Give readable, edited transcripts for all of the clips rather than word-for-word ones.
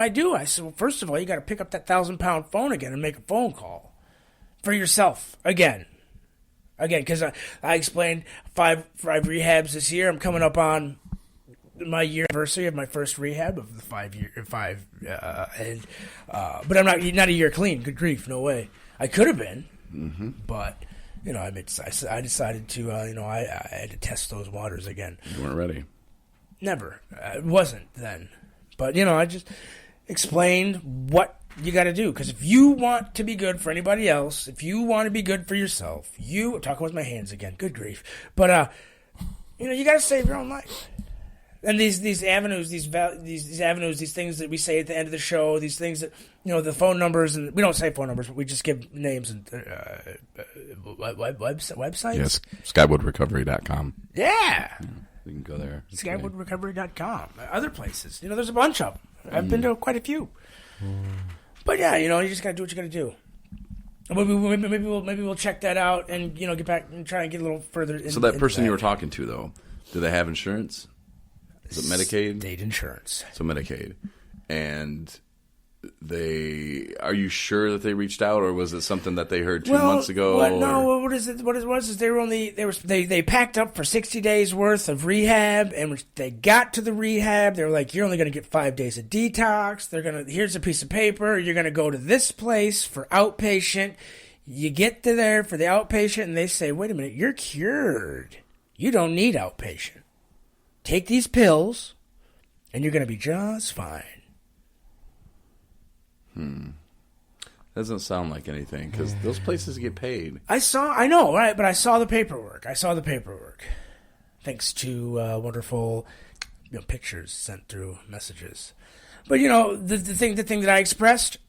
I do. I said, well, first of all, you got to pick up that 1,000-pound phone again and make a phone call for yourself again. Because I explained five rehabs this year. I'm coming up on my year anniversary of my first rehab of the 5 year, but I'm not a year clean. Good grief, no way. I could have been, but I decided to, I had to test those waters again. You weren't ready. Never. It wasn't then. But, I just explained what you got to do. Because if you want to be good for anybody else, if you want to be good for yourself, I'm talking with my hands again. Good grief. But, you got to save your own life. And these avenues, these avenues, these things that we say at the end of the show, these things that, the phone numbers, and we don't say phone numbers, but we just give names and websites. Yes, SkywoodRecovery.com. Yeah. You can go there. SkywoodRecovery.com. Other places. There's a bunch of them. I've been to quite a few. But yeah, you just got to do what you got to do. Maybe we'll check that out and, get back and try and get a little further. So that person you were talking to, though, do they have insurance? Is it Medicaid? State insurance. So Medicaid. And are you sure that they reached out, or was it something that they heard 2 months ago? No, what it was they packed up for 60 days worth of rehab, and when they got to the rehab, they were like, you're only going to get 5 days of detox. Here's a piece of paper. You're going to go to this place for outpatient. You get to there for the outpatient, and they say, wait a minute, you're cured. You don't need outpatient. Take these pills, and you're going to be just fine. Doesn't sound like anything, because those places get paid. I know, right? But I saw the paperwork. Thanks to wonderful pictures sent through messages. But, the thing that I expressed,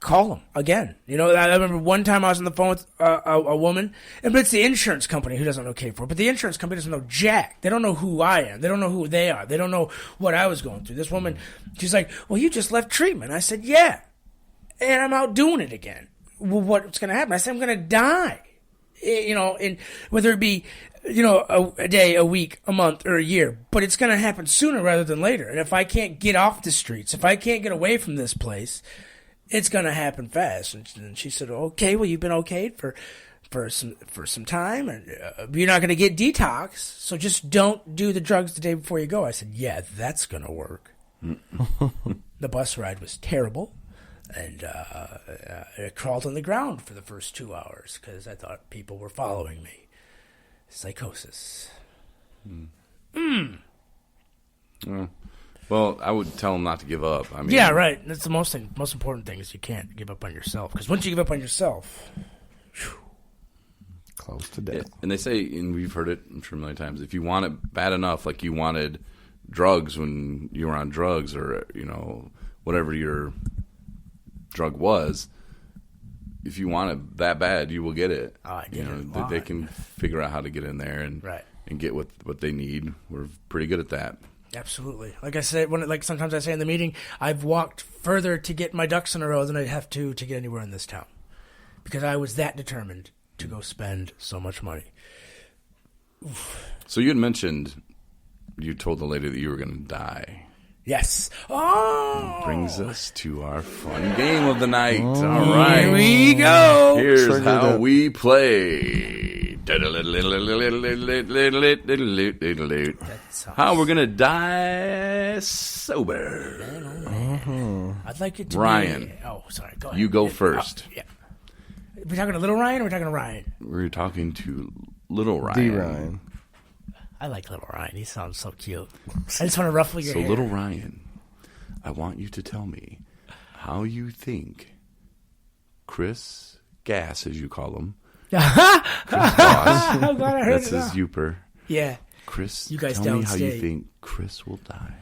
call them again. I remember one time I was on the phone with a woman, but it's the insurance company who doesn't okay for it. But the insurance company doesn't know jack. They don't know who I am. They don't know who they are. They don't know what I was going through. This woman, she's like, well, you just left treatment. I said, yeah. And I'm out doing it again. Well, what's going to happen? I said, I'm going to die. And whether it be, a day, a week, a month, or a year. But it's going to happen sooner rather than later. And if I can't get off the streets, if I can't get away from this place, it's going to happen fast. And she said, okay, well, you've been okayed for some time, and you're not going to get detox, so just don't do the drugs the day before you go. I said, yeah, that's going to work. The bus ride was terrible, and I crawled on the ground for the first 2 hours because I thought people were following me. Psychosis. Well, I would tell them not to give up. I mean, yeah, right. That's the most important thing is you can't give up on yourself. Because once you give up on yourself, close to death. Yeah, and they say, and we've heard it, I'm sure, a million times, if you want it bad enough, like you wanted drugs when you were on drugs, or whatever your drug was, if you want it that bad, you will get it. Oh, I get it. They can figure out how to get in there and get what they need. We're pretty good at that. Absolutely. Like I said, sometimes I say in the meeting, I've walked further to get my ducks in a row than I have to get anywhere in this town. Because I was that determined to go spend so much money. Oof. So you had mentioned, you told the lady that you were going to die. Yes. Oh! Brings us to our fun game of the night. All right. Here we go. Here's how we play. How we're going to die sober. I'd like it to Ryan. be... Oh, sorry. Go ahead. You go first. Yeah. Are we talking to Little Ryan or are we talking to Ryan? We're talking to Little Ryan. D. Ryan. I like Little Ryan. He sounds so cute. I just want to ruffle your hair. So, Little Ryan, I want you to tell me how you think Chris Gas, as you call him, Chris Boss, I'm glad I heard that's his Youper. Yeah. Chris, you guys tell me how you downstate. think Chris will die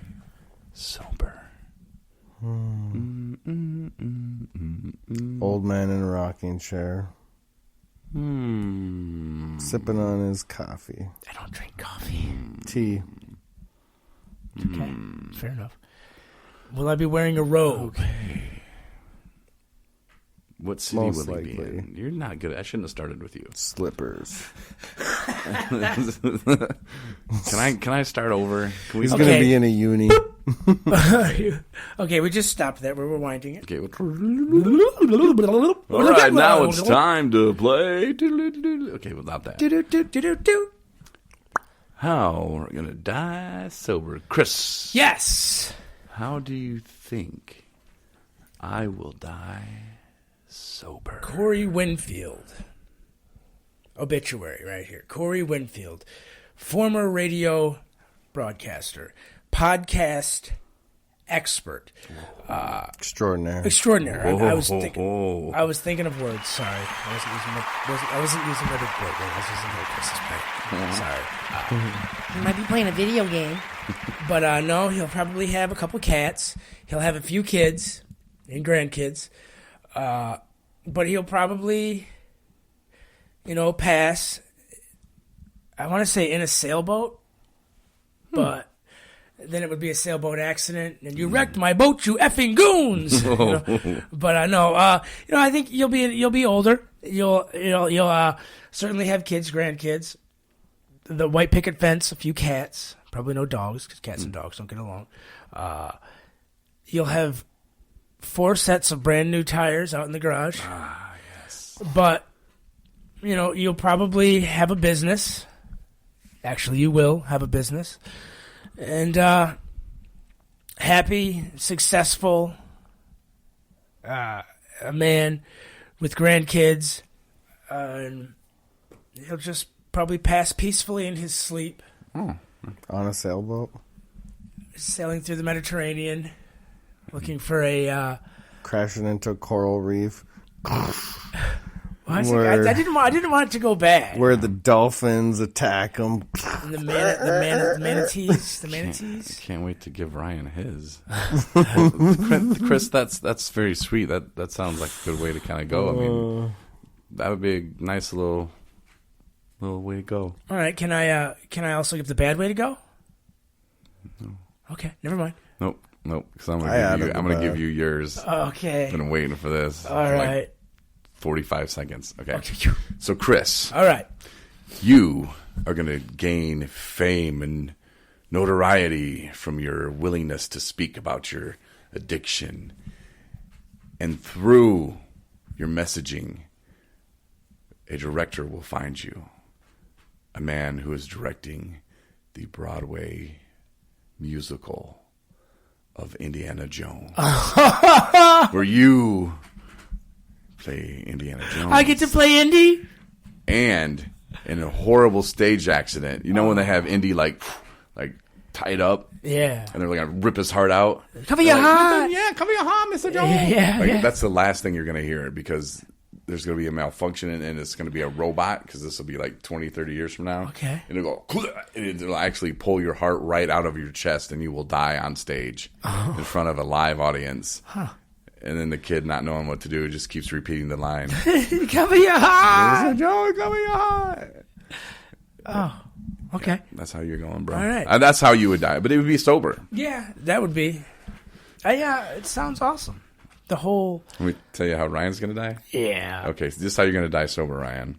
sober. Old man in a rocking chair. Sipping on his coffee. I don't drink coffee. Tea. Okay. Fair enough. Will I be wearing a robe? Okay. What city Most will he be likely. in? You're not good. I shouldn't have started with you. Slippers. Can I start over? Can we He's going to be in a uni. Okay, we just stopped that. We're rewinding it. Okay. All right, now it's time to play. Okay, without that. Do-do-do-do-do-do. How we're gonna die sober, Chris? Yes. How do you think I will die sober? Corey Winfield. Obituary right here. Corey Winfield, former radio broadcaster, podcast expert, Extraordinary. extraordinary. I was Oh, thinking. oh. I was thinking of words. Sorry, I wasn't using my big boy. I was using my Chris's brain. Sorry. You might be playing a video game. But no, he'll probably have a couple cats. He'll have a few kids and grandkids. But he'll probably, pass. I want to say in a sailboat, but then it would be a sailboat accident, and you wrecked my boat, you effing goons. But I know, I think you'll be older. You'll certainly have kids, grandkids. The white picket fence, a few cats, probably no dogs because cats and dogs don't get along. You'll have 4 sets of brand new tires out in the garage. Yes. But you'll probably have a business. Actually, you will have a business. And happy, successful, a man with grandkids. And he'll just probably pass peacefully in his sleep. On a sailboat. Sailing through the Mediterranean, looking for a... Crashing into a coral reef. I didn't want it to go bad. Where the dolphins attack him. And the manatees. Can't wait to give Ryan his. Chris, that's very sweet. That sounds like a good way to kind of go. I mean, that would be a nice little way to go. All right, can I also give the bad way to go? No. Okay, never mind. Nope. Because I'm gonna give you yours. Okay. I've been waiting for this. All right. Like 45 seconds. Okay. So Chris. All right. You are gonna gain fame and notoriety from your willingness to speak about your addiction, and through your messaging, a director will find you. A man who is directing the Broadway musical of Indiana Jones. Where you play Indiana Jones. I get to play Indy? And in a horrible stage accident. You know when they have Indy like tied up? Yeah. And they're like going to rip his heart out? Cover your heart. Yeah, cover your heart, Mr. Jones. Yeah. That's the last thing you're going to hear because there's going to be a malfunction and it's going to be a robot because this will be like 20, 30 years from now. Okay. And it'll go, and it'll actually pull your heart right out of your chest and you will die on stage in front of a live audience. Huh. And then the kid, not knowing what to do, just keeps repeating the line. Cover your heart. Mr. Jones, cover your heart. Oh, okay. That's how you're going, bro. All right. That's how you would die. But it would be sober. Yeah, that would be. It sounds awesome. The whole. Let me tell you how Ryan's going to die. Yeah. Okay, so this is how you're going to die sober, Ryan.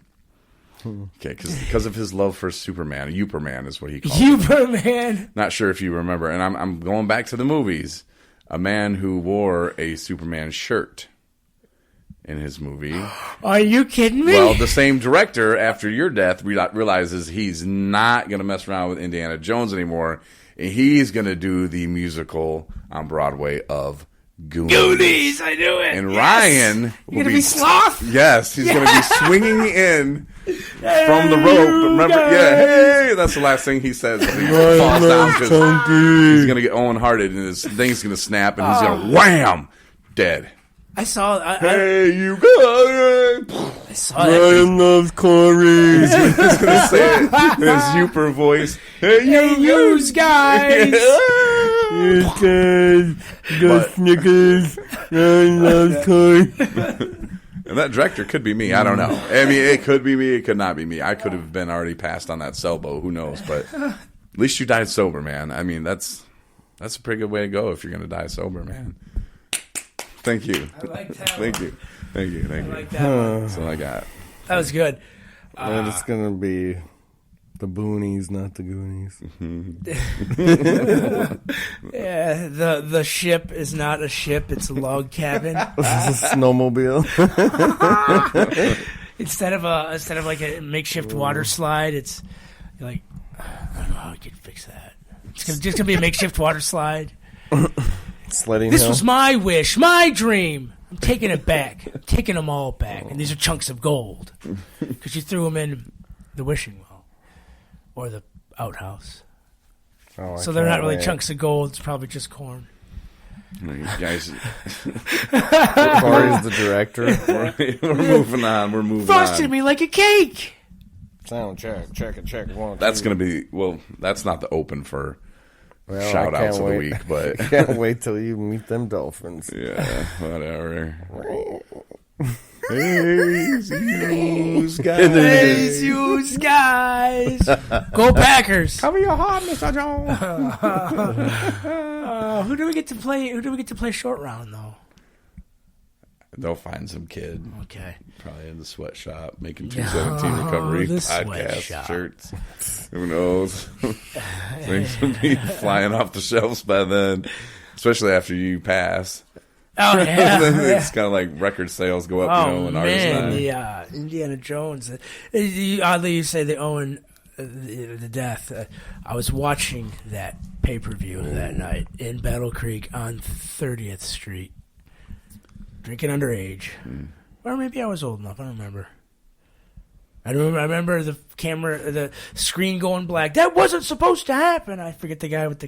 Okay, because of his love for Superman. Uperman is what he calls him. Superman. Not sure if you remember. And I'm going back to the movies. A man who wore a Superman shirt in his movie. Are you kidding me? Well, the same director, after your death, realizes he's not going to mess around with Indiana Jones anymore. And he's going to do the musical on Broadway of Goonies. I knew it. And yes. Ryan will You're gonna be sloth. Yes, he's going to be swinging in from the rope. Remember, hey, that's the last thing he says. When he falls down because he's going to get Owen Hearted, and his thing's going to snap, and he's going to wham, dead. I saw. Hey, you guys! I saw that. Ryan loves Corey. He's going to say it in his super voice. Hey, You guys. You guys got Snickers. Ryan loves Corey. And that director could be me. I don't know. I mean, it could be me. It could not be me. I could have been already passed on that sailboat. Who knows? But at least you died sober, man. I mean, that's a pretty good way to go if you're going to die sober, man. Thank you. I like that. Thank you. Thank you. I like that one. That's all I got. That was good. And it's going to be The boonies, not the Goonies. Yeah, the ship is not a ship; it's a log cabin. This is a snowmobile. instead of like a makeshift water slide, it's you're like, I don't know how I can fix that. It's just gonna be a makeshift water slide. Sledding This hill. was my wish, my dream. I'm taking it back. I'm taking them all back, and these are chunks of gold because you threw them in the wishing well or the outhouse. Oh, I So they're not can't really wait. chunks of gold. It's probably just corn. You guys, Corey's the director. we're moving on. We're moving Frosted on. me like a cake. Sound check. Check it. Check it. 1, That's 2. going to be, well, that's not the open for Well, shout I outs can't of the wait. week, but Can't wait till you meet them dolphins. yeah, whatever. Hey, you guys. Praise you guys. Go Packers. Cover your heart, Mr. Jones. Who do we get to play? Who do we get to play short round though? They'll find some kid, Okay. probably in the sweatshop, making 217 recovery the podcast sweatshop. shirts. Who knows? Things will be flying off the shelves by then, especially after you pass. Oh yeah. Then it's kind of like record sales go up, Oh when artists man, die. yeah, Indiana Jones. Oddly, you say the Owen, the death. I was watching that pay-per-view that night in Battle Creek on 30th Street, drinking underage, or maybe I was old enough. I don't remember. I remember the camera, the screen going black. That wasn't supposed to happen. I forget the guy with the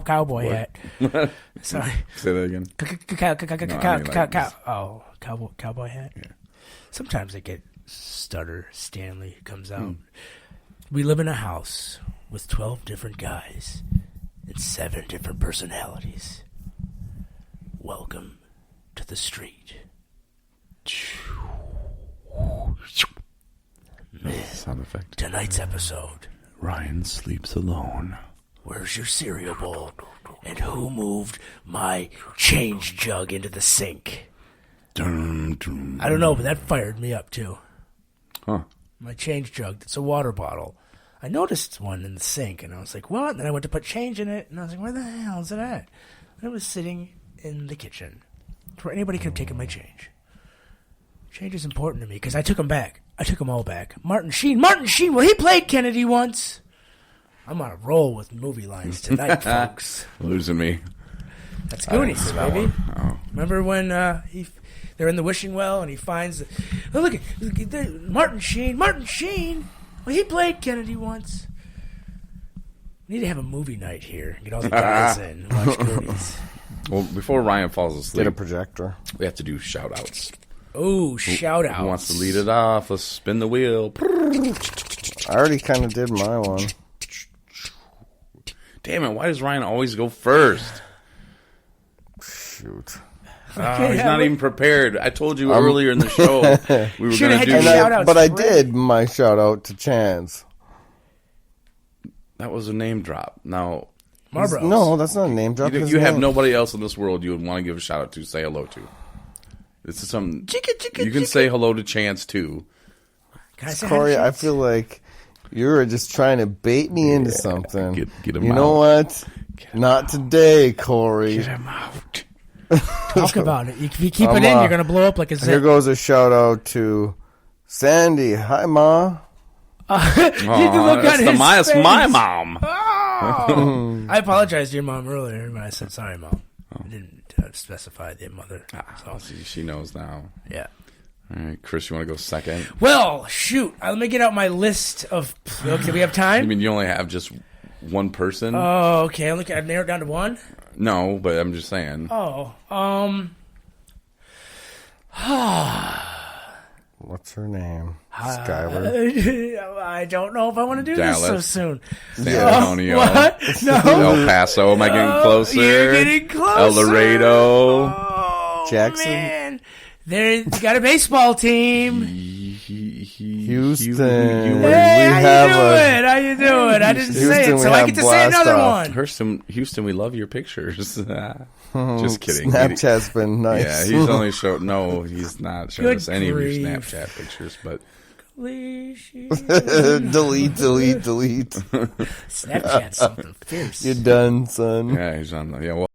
cowboy hat. Sorry. Say that again. Cowboy hat. Yeah. Sometimes I get stutter. Stanley comes out. We live in a house with 12 different guys and 7 different personalities. Welcome to the street. Sound effect. Tonight's episode. Ryan sleeps alone. Where's your cereal bowl? And who moved my change jug into the sink? Dun, dun. I don't know, but that fired me up too. Huh. My change jug, it's a water bottle. I noticed one in the sink, and I was like, what? And then I went to put change in it, and I was like, where the hell is it at? And it was sitting in the kitchen, where anybody could have taken my change. Change is important to me, because I took them back. I took them all back. Martin Sheen, well, he played Kennedy once. I'm on a roll with movie lines tonight, folks. Losing me. That's Goonies, that baby. one. Oh. Remember when they're in the wishing well and he finds... Oh, look, Martin Sheen. Well, he played Kennedy once. We need to have a movie night here. Get all the guys in and watch Goonies. Well, before Ryan falls Get asleep, a projector. we have to do shout outs. Oh, shout-outs. Who wants to lead it off? Let's spin the wheel. I already kind of did my one. Damn it, why does Ryan always go first? Shoot. He's not even prepared. I told you earlier in the show we were Should've going to had do your that. shout-outs But I first. did my shout out to Chance. That was a name drop. Now, Marlboros. No, that's not a name drop. His you have name. nobody else in this world you would want to give a shout out to, say hello to. This is something. Chicka, You can say hello to Chance too. Can I say Corey, hi to I Chance? feel like you're just trying to bait me into something. get him you know out. what? Not today, Corey. Get him out. Talk about it. If you keep I'm, it in, you're going to blow up like a Here zip. goes a shout out to Sandy. Hi, Ma. You can look That's at the his my, it's face. my mom. Oh. I apologized to your mom earlier when I said sorry, Mom. I didn't specify the mother. So, She knows now. yeah. All right, Chris, you want to go second? Well, shoot. Let me get out my list of... Okay, we have You time? mean you only have just one person? Oh, okay. I've narrowed it down to one? No, but I'm just saying. Oh, What's her name? Skylar. I don't know if I want to do this so Dallas. soon. San Antonio. What? No. El Paso. Am I getting closer? You're getting closer. El Laredo. Oh, Jackson? man. You got a baseball team. Houston. Hey, how you doing? I didn't say it, Houston, so we I have get to say blast another off. one. Houston, we love your pictures. Just kidding. Snapchat's been nice. Yeah, he's only showed. No, he's not showing Good us any of your grief. Snapchat pictures. But delete. Snapchat's something fierce. You're done, son. Yeah, he's on the. Yeah, well.